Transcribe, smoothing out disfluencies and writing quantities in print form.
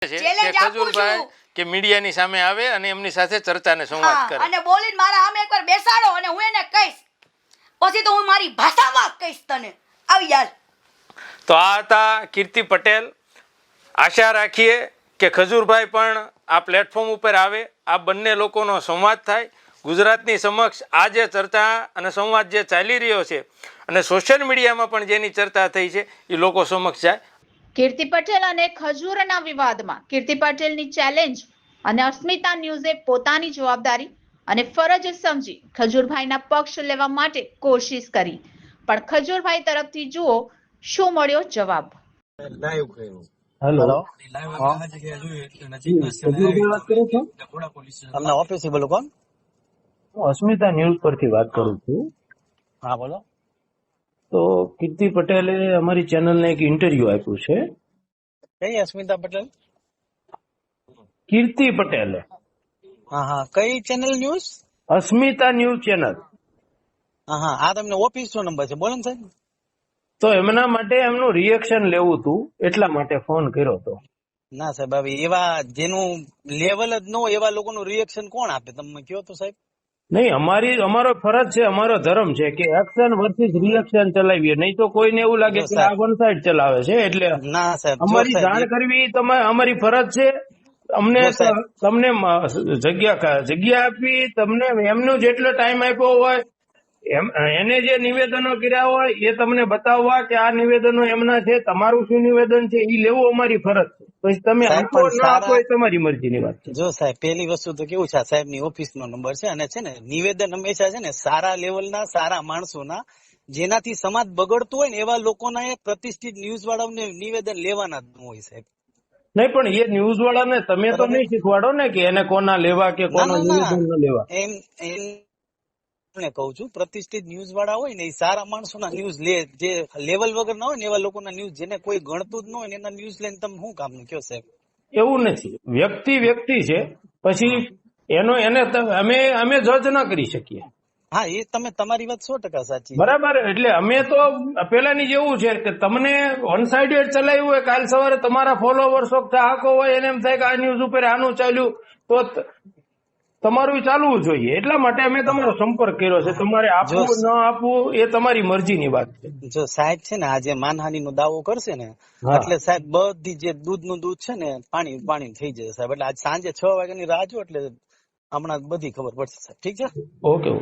છે કે ખજૂરભાઈ કે મીડિયાની સામે આવે અને એમની સાથે ચર્ચાને સંવાદ કરે અને બોલીને મારા સામે એકવાર બેસાડો અને હું એને કહીશ, પછી તો હું મારી ભાષામાં કહીશ તને. આવી યાર. તો આ હતા કીર્તિ પટેલ. આશા રાખીએ કે ખજૂરભાઈ પણ આ પ્લેટફોર્મ ઉપર આવે, આ બંને લોકોનો સંવાદ થાય, ગુજરાતની સમક્ષ આ જે ચર્ચા અને સંવાદ જે ચાલી રહ્યો છે અને સોશિયલ મીડિયામાં પણ જેની ચર્ચા થઈ છે એ લોકો સમક્ષ જાય. કીર્તિ પટેલ અને ખજૂરના વિવાદમાં કીર્તિ પટેલની ચેલેન્જ અને અસ્મિતા ન્યૂઝે પોતાની જવાબદારી અને ફરજ સમજી ખજૂરભાઈના પક્ષ લેવા માટે કોશિશ કરી, પણ ખજૂરભાઈ તરફથી જુઓ શું મળ્યો જવાબ. હેલો, તમને ઓફિસે બોલો. કોણ? હું અસ્મિતા ન્યૂઝ પરથી વાત કરું છું. હા બોલો. તો કીર્તિ પટેલે અમારી ચેનલને એક ઇન્ટરવ્યુ આપ્યું છે. કઈ અસ્મિતા પટેલ? કીર્તિ પટેલે હા હા, કઈ ચેનલ ન્યૂઝ? અસ્મિતા ન્યૂઝ ચેનલ. હા હા, આ તમને ઓફિસ નો નંબર છે, બોલો ને સાહેબ. તો એમના માટે એમનું રિએક્શન લેવું હતું, એટલા માટે ફોન કર્યો હતો. ના સાહેબ, હવે એવા જેનું લેવલ જ ન હોય એવા લોકોનું રિએક્શન કોણ આપે, તમે કહો તો સાહેબ. નહીં, અમારો ફરજ છે, અમારો ધર્મ છે કે એક્શન વર્સિસ રિએક્શન ચલાવીએ, નહીં તો કોઈને એવું લાગે કે આ વન સાઈડ ચલાવે છે. એટલે ના સાહેબ, અમારી જાણ કરવી અમારી ફરજ છે. અમને તમને જગ્યા આપવી, તમને એમનો જેટલો ટાઈમ આપ્યો હોય એને જે નિવેદનો કર્યા હોય એ તમને બતાવવા કે આ નિવેદનો એમના છે, તમારું શું નિવેદન છે એ લેવું અમારી ફરજ છે. પછી તમે આપો ના આપો એ તમારી મરજીની વાત છે. જો સાહેબ, પેલી વસ્તુ તો કેવું છે, આ સાહેબ ની ઓફિસ નો નંબર છે અને છે ને નિવેદન હંમેશા છે ને સારા લેવલના સારા માણસોના, જેનાથી સમાજ બગડતો હોય ને એવા લોકોના પ્રતિષ્ઠિત ન્યૂઝ વાળાને નિવેદન લેવાના જ હોય સાહેબ. નહીં, પણ એ ન્યૂઝ વાળાને તમે તો નહીં શીખવાડો ને કે એને કોના લેવા કે કોનો નિવેદન ન લેવા. એમ કહું છું, પ્રતિષ્ઠિત ન્યૂઝ વાળા હોય ને એ સારા માણસોના ન્યૂઝ લે, જે લેવલ વગર ના હોય ને એવા લોકોના ન્યૂઝ, જેને કોઈ ગણતું જ ન હોય ને એના ન્યૂઝ લઈને તમે શું કામ કયો સાહેબ? એવું નથી, વ્યક્તિ છે, પછી એને અમે જજ ના કરી શકીએ. હા, એ તમે તમારી વાત 100% સાચી. બરાબર. એટલે અમે તો પેલાની જેવું છે કે તમને વન સાઇડેડ ચલાવ્યું હોય, કાલ સવારે તમારા ફોલોવર્સ ચાહકો હોય એને એમ થાય કે આ ન્યૂઝ ઉપર આનું ચાલ્યું તો તમારું ચાલવું જોઈએ. એટલા માટે અમે તમારો સંપર્ક કર્યો છે. તમારે આપવું ન આપવું એ તમારી મરજીની વાત છે. જો સાહેબ છે ને આજે માનહાનિ નો દાવો કરશે ને એટલે સાહેબ બધી જે દૂધ છે ને પાણી થઈ જશે સાહેબ. એટલે આજ સાંજે 6 વાગ્યાની રાહ જો, એટલે હમણાં બધી ખબર પડશે સાહેબ. ઠીક છે? ઓકે.